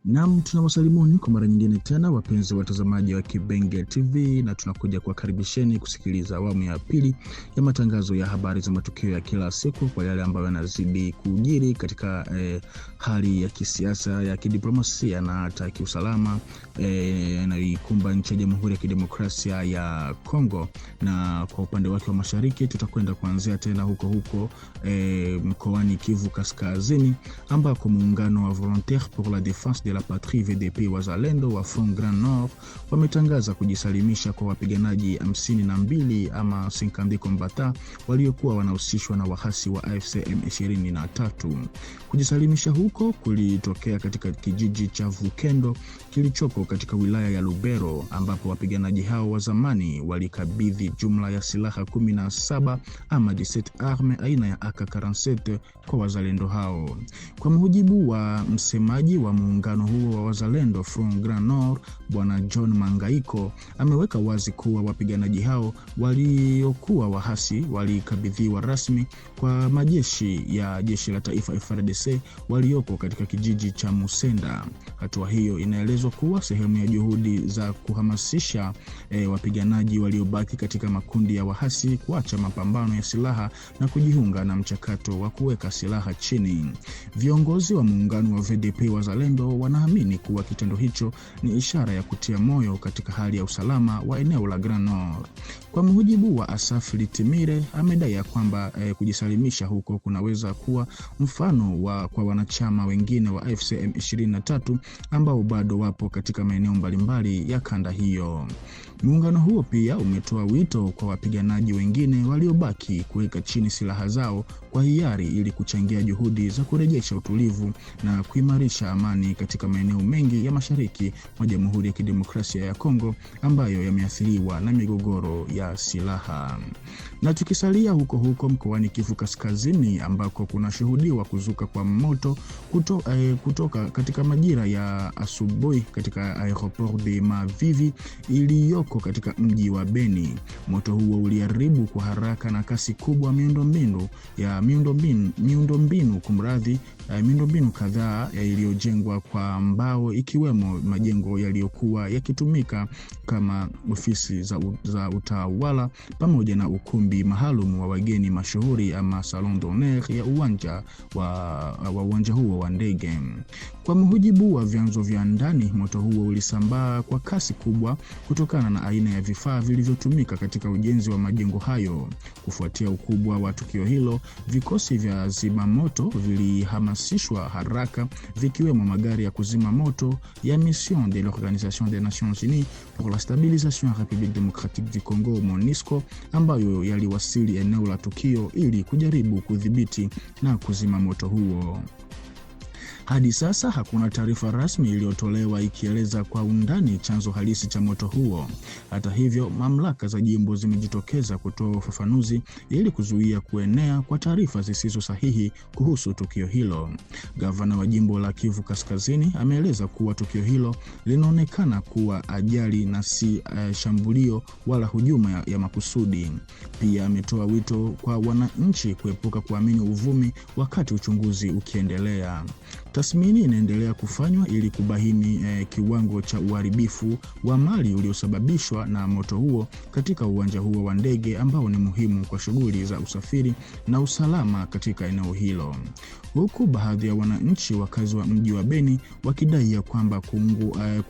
Naam, tunawasalimuni kwa mara nyingine tena wapenzi watazamaji wa Kibenge TV, na tunakuja kuwakaribisheni kusikiliza awamu ya pili ya matangazo ya habari za matukio ya kila siku kwa yale ambayo yanazidi kujiri katika hali ya kisiasa, ya kidiplomasia na hata kiusalama inayoikumba nchi ya Jamhuri ya Kidemokrasia ya Kongo. Na kwa upande wake wa mashariki tutakwenda kuanzia tena huko mkoani Kivu Kaskazini, ambako muungano wa Volontaires pour la Défense de la Patrie VDP Wazalendo wa Front Grand Nord wametangaza kujisalimisha kwa wapiganaji 52 ama 50 combattants waliokuwa wanahusishwa na wahasi wa AFC M23. Kujisalimisha huko kulitokea katika kijiji cha Vukendo kilichopo katika wilaya ya Lubero, ambapo wapiganaji hao wa zamani walikabidhi jumla ya silaha 17 ama 17 arme aina ya AK-47 kwa wazalendo hao. Kwa mujibu wa msemaji wa muungano huo wa Wazalendo Front Grand Nord, Bwana John Mangaiko ameweka wazi kuwa wapiganaji hao waliokuwa wahasi walikabidhiwa rasmi kwa majeshi ya jeshi la taifa FARDC waliopo katika kijiji cha Musenda. Hatua hiyo inaelezwa kuwa sehemu ya juhudi za kuhamasisha wapiganaji waliobaki katika makundi ya wahasi kuacha mapambano ya silaha na kujiunga na mchakato wa kuweka silaha chini. Viongozi wa muungano wa VDP Wazalendo wanaamini kuwa kitendo hicho ni ishara ya kutia moyo katika hali ya usalama wa eneo la Grand Nord. Kwa mujibu wa Asaf Litimire, amedai kwamba kujisalimisha huko kunaweza kuwa mfano kwa wanachama wengine wa AFC M23 ambao bado wapo katika maeneo mbalimbali ya kanda hiyo. Muungano huo pia umetoa wito kwa wapiganaji wengine waliobaki kuweka chini silaha zao kwa hiari ili kuchangia juhudi za kurejesha utulivu na kuimarisha amani katika maeneo mengi ya mashariki mwa Jamhuri ya Kidemokrasia ya Kongo ambayo yameathiriwa na migogoro ya silaha. Na tukisalia huko mkoani Kivu Kaskazini, ambako kunashuhudiwa kuzuka kwa moto kutoka katika majira ya asubuhi katika aeroport de Mavivi iliyoko katika mji wa Beni. Moto huo uliharibu kwa haraka na kasi kubwa miundombinu kadhaa iliyojengwa kwa mbao, ikiwemo majengo yaliyokuwa yakitumika kama ofisi za utawala pamoja na ukumbi maalum wa wageni mashuhuri ama salon d'honneur ya uwanja huo wa ndege. Kwa mujibu wa vyanzo vya ndani, moto huo ulisambaa kwa kasi kubwa kutokana na aina ya vifaa vilivyotumika katika ujenzi wa majengo hayo. Kufuatia ukubwa wa tukio hilo, vikosi vya zimamoto vilihamasishwa haraka, vikiwemo magari ya kuzima moto ya Mission de l'Organisation des Nations Unies pour la Stabilisation en République Démocratique du Congo MONUSCO, ambayo yaliwasili eneo la tukio ili kujaribu kudhibiti na kuzima moto huo. Hadi sasa hakuna taarifa rasmi iliyotolewa ikieleza kwa undani chanzo halisi cha moto huo. Hata hivyo, mamlaka za jimbo zimejitokeza kutoa ufafanuzi ili kuzuia kuenea kwa taarifa zisizo sahihi kuhusu tukio hilo. Gavana wa jimbo la Kivu Kaskazini ameeleza kuwa tukio hilo linaonekana kuwa ajali na si shambulio wala hujuma ya makusudi. Pia ametoa wito kwa wananchi kuepuka kuamini uvumi wakati uchunguzi ukiendelea. Tathmini inaendelea kufanywa ili kubaini kiwango cha uharibifu wa mali uliosababishwa na moto huo katika uwanja huo wa ndege ambao ni muhimu kwa shughuli za usafiri na usalama katika eneo hilo. Huku baadhi ya wananchi wakazi wa mji wa Beni wakidai ya kwamba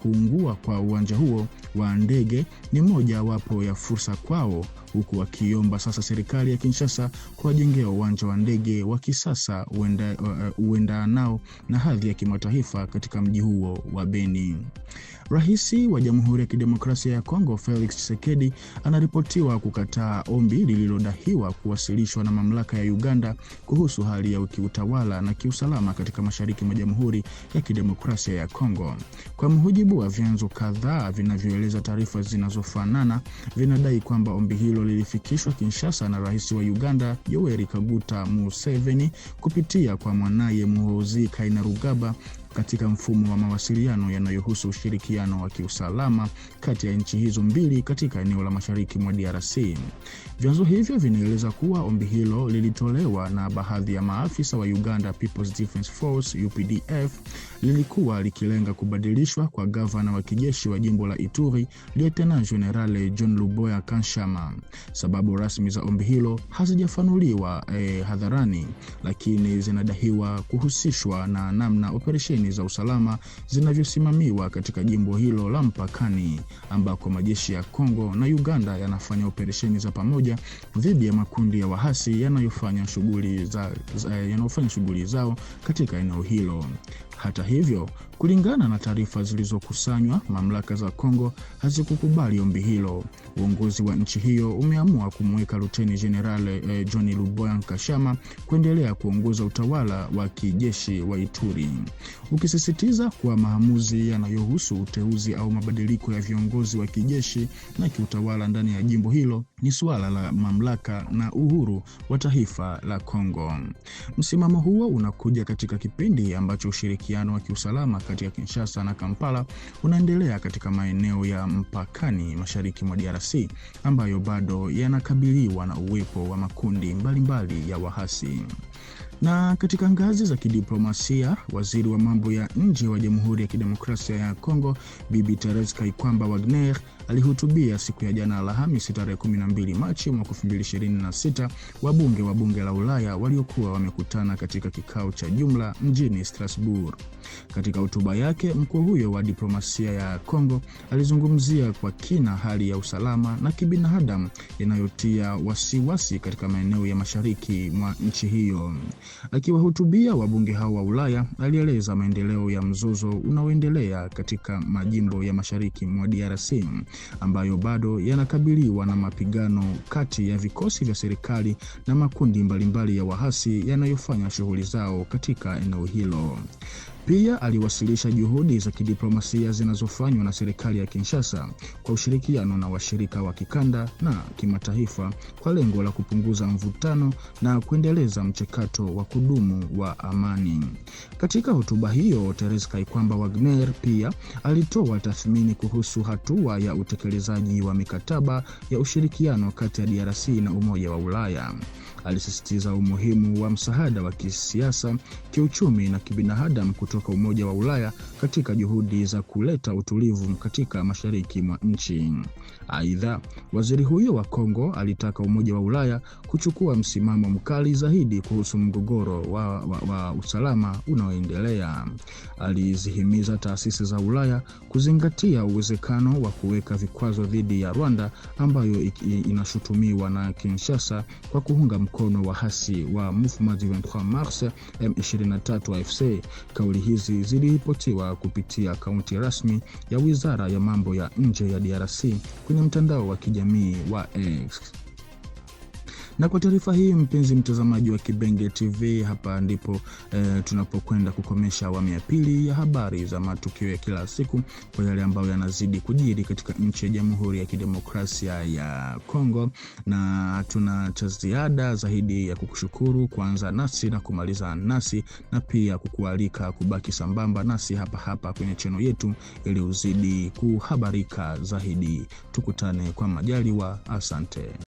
kuungua kwa uwanja huo wa ndege ni moja wapo ya fursa kwao, huku wakiomba sasa serikali ya Kinshasa kuwajengea uwanja wa ndege wa kisasa uendanao na hadhi ya kimataifa katika mji huo wa Beni. Rais wa Jamhuri ya Kidemokrasia ya Kongo Felix Tshisekedi anaripotiwa kukataa ombi lililodaiwa kuwasilishwa na mamlaka ya Uganda kuhusu hali ya kiutawala na kiusalama katika mashariki mwa Jamhuri ya Kidemokrasia ya Kongo. Kwa mujibu wa vyanzo kadhaa vinavyoeleza taarifa zinazofanana, vinadai kwamba ombi hilo lilifikishwa Kinshasa na Rais wa Uganda Yoweri Kaguta Museveni kupitia kwa mwanaye Muhoozi Kainerugaba katika mfumo wa mawasiliano yanayohusu ushirikiano wa kiusalama kati ya nchi hizo mbili katika eneo la mashariki mwa DRC. Vyanzo hivyo vinaeleza kuwa ombi hilo lilitolewa na baadhi ya maafisa wa Uganda People's Defence Force UPDF, lilikuwa likilenga kubadilishwa kwa gavana wa kijeshi wa jimbo la Ituri Lieutenant General John Luboya Kanshama. Sababu rasmi za ombi hilo hazijafanuliwa hadharani, lakini zinadaiwa kuhusishwa na namna operesheni za usalama zinavyosimamiwa katika jimbo hilo la mpakani, ambako majeshi ya Kongo na Uganda yanafanya operesheni za pamoja dhidi ya makundi ya wahasi yanayofanya shughuli zao katika eneo hilo. Hata hivyo, kulingana na taarifa zilizokusanywa, mamlaka za Kongo hazikukubali ombi hilo. Uongozi wa nchi hiyo umeamua kumweka Luteni General John Luboya Nkashama kuendelea kuongoza utawala wa kijeshi wa Ituri, ukisisitiza kuwa maamuzi yanayohusu uteuzi au mabadiliko ya viongozi wa kijeshi na kiutawala ndani ya jimbo hilo ni suala la mamlaka na uhuru wa taifa la Kongo. Msimamo huo unakuja katika kipindi ambacho ushirikiano wa kiusalama kati ya Kinshasa na Kampala unaendelea katika maeneo ya mpakani mashariki mwa DRC ambayo bado yanakabiliwa na uwepo wa makundi mbalimbali ya wahasi. Na katika ngazi za kidiplomasia, waziri wa mambo ya nje wa Jamhuri ya Kidemokrasia ya Kongo Bibi Therese Kaikwamba Wagner alihutubia siku ya jana Alhamisi tarehe 12 Machi mwaka 2026 wabunge wa bunge la Ulaya waliokuwa wamekutana katika kikao cha jumla mjini Strasbourg. Katika hotuba yake, mkuu huyo wa diplomasia ya Kongo alizungumzia kwa kina hali ya usalama na kibinadamu inayotia wasiwasi katika maeneo ya mashariki mwa nchi hiyo. Akiwahutubia wabunge hao wa Ulaya, alieleza maendeleo ya mzozo unaoendelea katika majimbo ya mashariki mwa DRC ambayo bado yanakabiliwa na mapigano kati ya vikosi vya serikali na makundi mbalimbali ya wahasi yanayofanya shughuli zao katika eneo hilo. Pia aliwasilisha juhudi za kidiplomasia zinazofanywa na serikali ya Kinshasa kwa ushirikiano na washirika wa kikanda na kimataifa kwa lengo la kupunguza mvutano na kuendeleza mchakato wa kudumu wa amani. Katika hotuba hiyo, Therese Kaikwamba Wagner pia alitoa tathmini kuhusu hatua ya utekelezaji wa mikataba ya ushirikiano kati ya DRC na Umoja wa Ulaya. Alisisitiza umuhimu wa msaada wa kisiasa, kiuchumi na kibinadamu kutoka Umoja wa Ulaya katika juhudi za kuleta utulivu katika mashariki mwa nchi. Aidha, waziri huyo wa Kongo alitaka Umoja wa Ulaya kuchukua msimamo mkali zaidi kuhusu mgogoro wa usalama unaoendelea. Alizihimiza taasisi za Ulaya kuzingatia uwezekano wa kuweka vikwazo dhidi ya Rwanda ambayo inashutumiwa na Kinshasa kwa kuunga mkono wahasi wa Mouvement du 23 Mars M23 AFC. Kauli hizi ziliripotiwa kupitia akaunti rasmi ya Wizara ya Mambo ya Nje ya DRC kwenye mtandao wa kijamii wa X. Na kwa taarifa hii, mpenzi mtazamaji wa Kibenge TV, hapa ndipo tunapokwenda kukomesha awamu ya pili ya habari za matukio ya kila siku kwa yale ambayo yanazidi kujiri katika nchi ya Jamhuri ya Kidemokrasia ya Kongo, na tuna cha ziada zaidi ya kukushukuru kuanza nasi na kumaliza nasi, na pia kukualika kubaki sambamba nasi hapa kwenye channel yetu ili uzidi kuhabarika zaidi. Tukutane kwa majaliwa. Asante.